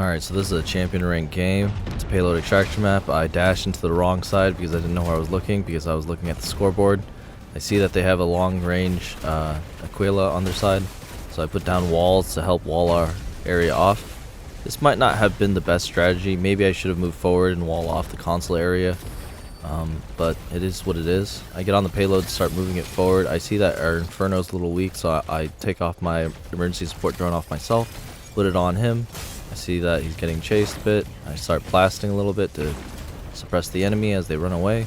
Alright, so this is a champion rank game. It's a payload extraction map. I dashed into the wrong side because I didn't know where I was looking, because I was looking at the scoreboard. I see that they have a long range Aquila on their side, so I put down walls to help wall our area off. This might not have been the best strategy. Maybe I should have moved forward and wall off the console area, but it is what it is. I get on the payload, start moving it forward. I see that our Inferno's a little weak, so I take off my emergency support drone off myself, put it on him. I see that he's getting chased a bit. I start blasting a little bit to suppress the enemy as they run away.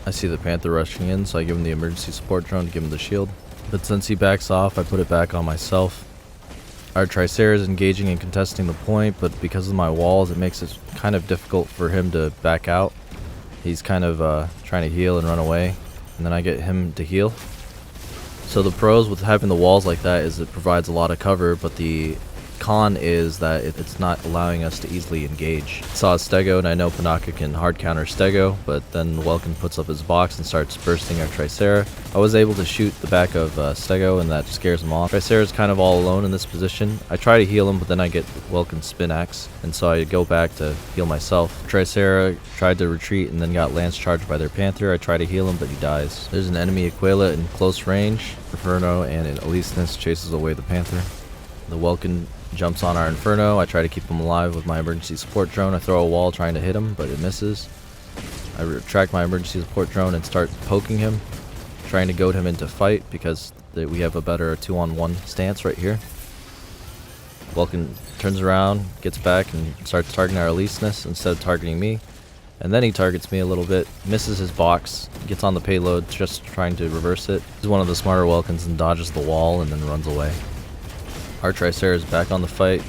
I see the Panther rushing in, so I give him the emergency support drone to give him the shield. But since he backs off, I put it back on myself. Our Tricera is engaging and contesting the point, but because of my walls, it makes it kind of difficult for him to back out. He's kind of trying to heal and run away, and then I get him to heal. So the pros with having the walls like that is it provides a lot of cover, but the con is that it's not allowing us to easily engage. I saw a Stego, and I know Pinaka can hard counter Stego, but then Welkin puts up his box and starts bursting our Tricera. I was able to shoot the back of Stego, and that scares him off. Tricera is kind of all alone in this position. I try to heal him, but then I get Welkin's spin axe, and so I go back to heal myself. Tricera tried to retreat and then got lance charged by their Panther. I try to heal him, but he dies. There's an enemy Aquila in close range. Inferno and an Aleseness chases away the Panther. The Welkin jumps on our Inferno. I try to keep him alive with my emergency support drone. I throw a wall trying to hit him, but it misses. I retract my emergency support drone and start poking him, trying to goad him into fight because we have a better 2-on-1 stance right here. Welkin turns around, gets back, and starts targeting our Aleseness instead of targeting me. And then he targets me a little bit, misses his box, gets on the payload just trying to reverse it. He's one of the smarter Welkins and dodges the wall and then runs away. Our Tricera is back on the fight.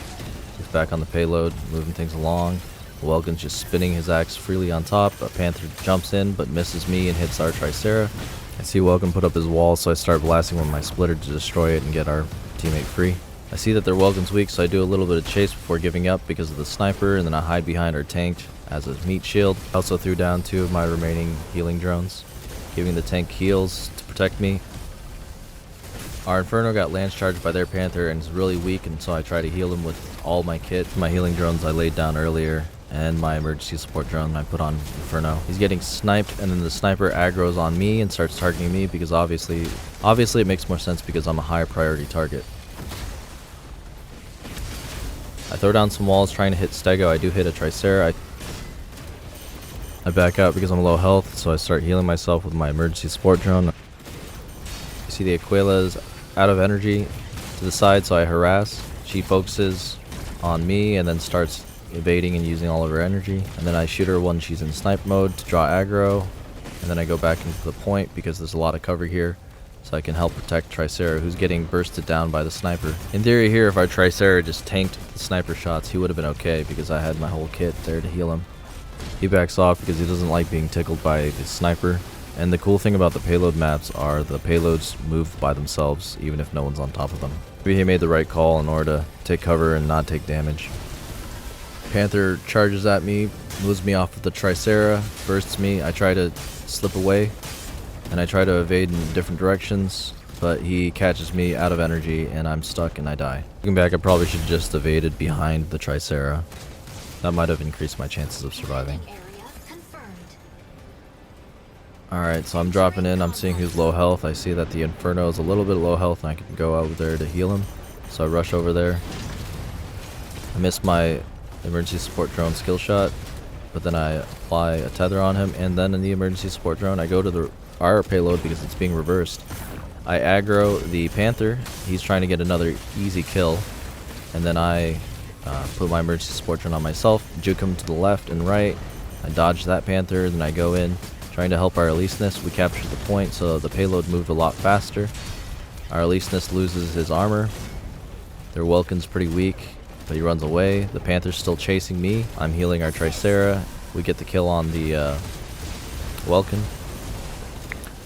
He's back on the payload, moving things along. Welkin's just spinning his axe freely on top. A Panther jumps in, but misses me and hits our Tricera. I see Welkin put up his wall, so I start blasting with my splitter to destroy it and get our teammate free. I see that their Welkin's weak, so I do a little bit of chase before giving up because of the sniper, and then I hide behind our tank as a meat shield. I also threw down 2 of my remaining healing drones, giving the tank heals to protect me. Our Inferno got lance charged by their Panther and is really weak, and so I try to heal him with all my kit. My healing drones I laid down earlier, and my emergency support drone I put on Inferno. He's getting sniped, and then the sniper aggroes on me and starts targeting me because obviously it makes more sense because I'm a higher priority target. I throw down some walls trying to hit Stego. I do hit a Tricera. I back out because I'm low health, so I start healing myself with my emergency support drone. You see the Aquila's out of energy to the side, so I harass. She focuses on me and then starts evading and using all of her energy. And then I shoot her when she's in snipe mode to draw aggro. And then I go back into the point because there's a lot of cover here, so I can help protect Tricera, who's getting bursted down by the sniper. In theory here, if our Tricera just tanked the sniper shots, he would have been okay because I had my whole kit there to heal him. He backs off because he doesn't like being tickled by the sniper. And the cool thing about the payload maps are the payloads move by themselves even if no one's on top of them. Maybe he made the right call in order to take cover and not take damage. Panther charges at me, moves me off with the Tricera, bursts me. I try to slip away and I try to evade in different directions, but he catches me out of energy and I'm stuck and I die. Looking back, I probably should have just evaded behind the Tricera. That might have increased my chances of surviving. Alright, so I'm dropping in, I'm seeing who's low health. I see that the Inferno is a little bit low health and I can go over there to heal him. So I rush over there. I miss my emergency support drone skill shot, but then I apply a tether on him, and then in the emergency support drone I go to our payload because it's being reversed. I aggro the Panther, he's trying to get another easy kill, and then I put my emergency support drone on myself, juke him to the left and right. I dodge that Panther, then I go in trying to help our Aleseness. We captured the point, so the payload moved a lot faster. Our Aleseness loses his armor. Their Welkin's pretty weak, but he runs away. The Panther's still chasing me. I'm healing our Tricera. We get the kill on the Welkin.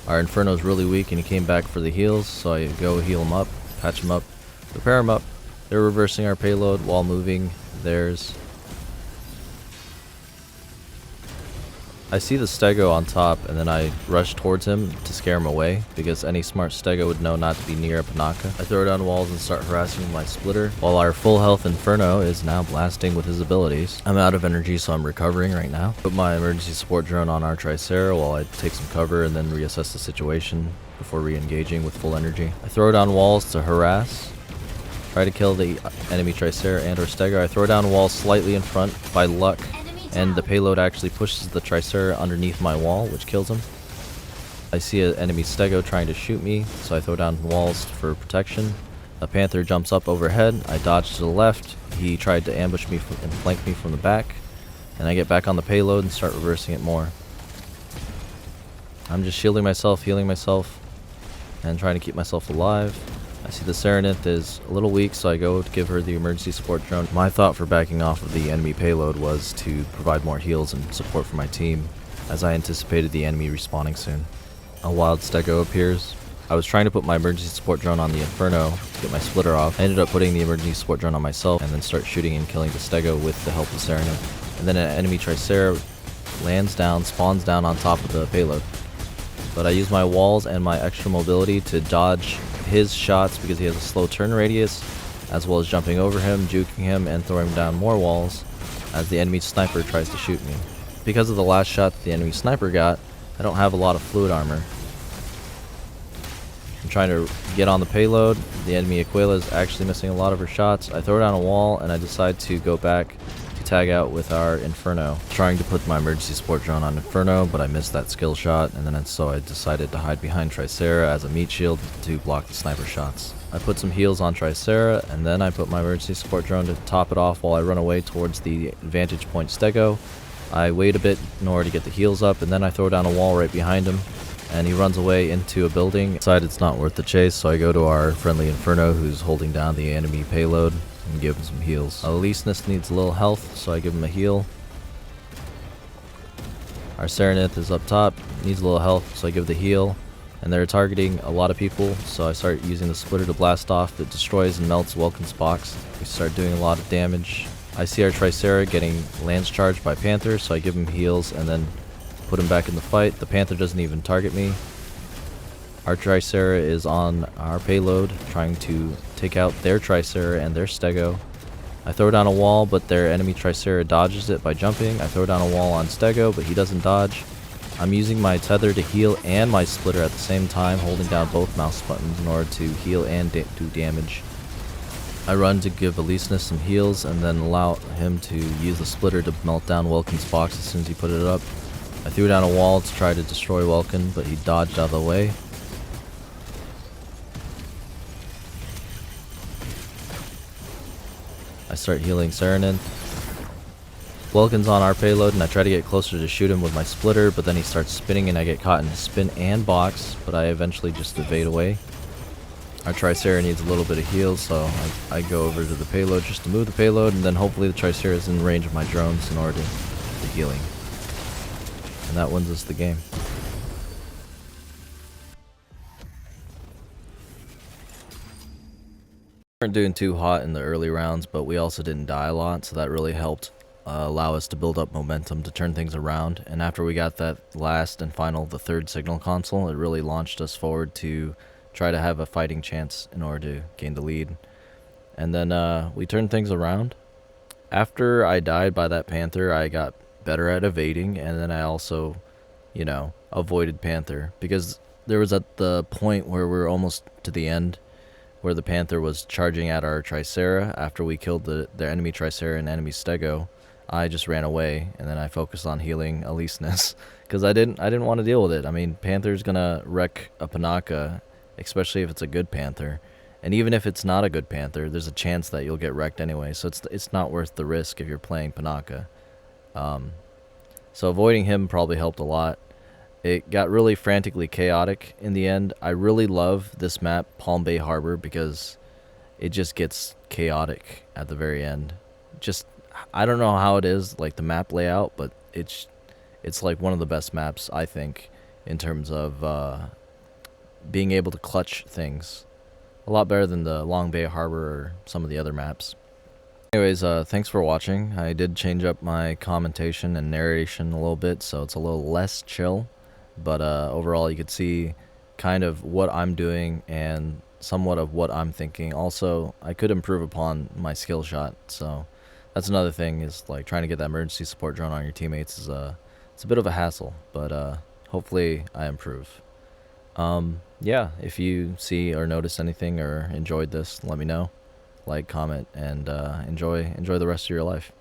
Our Inferno's really weak and he came back for the heals, so I go heal him up, patch him up, repair him up. They're reversing our payload while moving theirs. I see the stego on top, and then I rush towards him to scare him away, because any smart stego would know not to be near a Pinaka. I throw down walls and start harassing with my splitter, while our full health Inferno is now blasting with his abilities. I'm out of energy, so I'm recovering right now. Put my emergency support drone on our Tricera while I take some cover and then reassess the situation before re-engaging with full energy. I throw down walls to harass, try to kill the enemy Tricera and or stego. I throw down walls slightly in front by luck, and the payload actually pushes the Tricera underneath my wall, which kills him. I see an enemy stego trying to shoot me, so I throw down walls for protection. A panther jumps up overhead. I dodge to the left. He tried to ambush me and flank me from the back, and I get back on the payload and start reversing it more. I'm just shielding myself, healing myself, and trying to keep myself alive. I see the Serenith is a little weak, so I go to give her the emergency support drone. My thought for backing off of the enemy payload was to provide more heals and support for my team, as I anticipated the enemy respawning soon. A wild stego appears. I was trying to put my emergency support drone on the Inferno to get my splitter off. I ended up putting the emergency support drone on myself and then start shooting and killing the stego with the help of Serenith. And then an enemy Tricera lands down, spawns down on top of the payload. But I use my walls and my extra mobility to dodge his shots because he has a slow turn radius, as well as jumping over him, juking him, and throwing down more walls as the enemy sniper tries to shoot me. Because of the last shot that the enemy sniper got, I don't have a lot of fluid armor. I'm trying to get on the payload. The enemy Aquila is actually missing a lot of her shots. I throw down a wall and I decide to go back to tag out with our Inferno. Trying to put my emergency support drone on Inferno, but I missed that skill shot, and then so I decided to hide behind Tricera as a meat shield to block the sniper shots. I put some heals on Tricera, and then I put my emergency support drone to top it off while I run away towards the vantage point stego. I wait a bit in order to get the heals up, and then I throw down a wall right behind him, and he runs away into a building. I decide it's not worth the chase, so I go to our friendly Inferno who's holding down the enemy payload and give him some heals. Aleseness needs a little health, so I give him a heal. Our Serenith is up top, needs a little health, so I give the heal. And they're targeting a lot of people, so I start using the splitter to blast off. It destroys and melts Welkin's box. We start doing a lot of damage. I see our Tricera getting lance charged by Panther, so I give him heals and then put him back in the fight. The Panther doesn't even target me. Our Tricera is on our payload, trying to take out their Tricera and their stego. I throw down a wall, but their enemy Tricera dodges it by jumping. I throw down a wall on stego, but he doesn't dodge. I'm using my tether to heal and my splitter at the same time, holding down both mouse buttons in order to heal and do damage. I run to give Aleseness some heals and then allow him to use the splitter to melt down Welkin's box as soon as he put it up. I threw down a wall to try to destroy Welkin, but he dodged out of the way. I start healing Serenith. Welkin's on our payload, and I try to get closer to shoot him with my splitter, but then he starts spinning and I get caught in his spin and box, but I eventually just evade away. Our Tricera needs a little bit of heal, so I go over to the payload just to move the payload, and then hopefully the Tricera is in range of my drones in order to get the healing. And that wins us the game. We weren't doing too hot in the early rounds, but we also didn't die a lot, so that really helped allow us to build up momentum to turn things around. And after we got that last and final, the third signal console, it really launched us forward to try to have a fighting chance in order to gain the lead. And then we turned things around. After I died by that Panther, I got better at evading, and then I also, avoided Panther, because there was at the point where we were almost to the end, where the Panther was charging at our Tricera. After we killed the enemy Tricera and enemy stego, I just ran away, and then I focused on healing Aleseness, because I didn't want to deal with it. I mean, Panther's gonna wreck a Pinaka, especially if it's a good Panther, and even if it's not a good Panther, there's a chance that you'll get wrecked anyway, so it's not worth the risk if you're playing Pinaka. So avoiding him probably helped a lot. It got really frantically chaotic in the end. I really love this map, Palm Bay Harbor, because it just gets chaotic at the very end. I don't know how it is, like the map layout, but it's like one of the best maps, I think, in terms of being able to clutch things. A lot better than the Long Bay Harbor or some of the other maps. Anyways, thanks for watching. I did change up my commentation and narration a little bit, so it's a little less chill. But overall, you could see kind of what I'm doing and somewhat of what I'm thinking. Also, I could improve upon my skill shot, so that's another thing, is like trying to get that emergency support drone on your teammates is it's a bit of a hassle, but hopefully I improve. Yeah, if you see or notice anything or enjoyed this, let me know. Like, comment, and enjoy the rest of your life.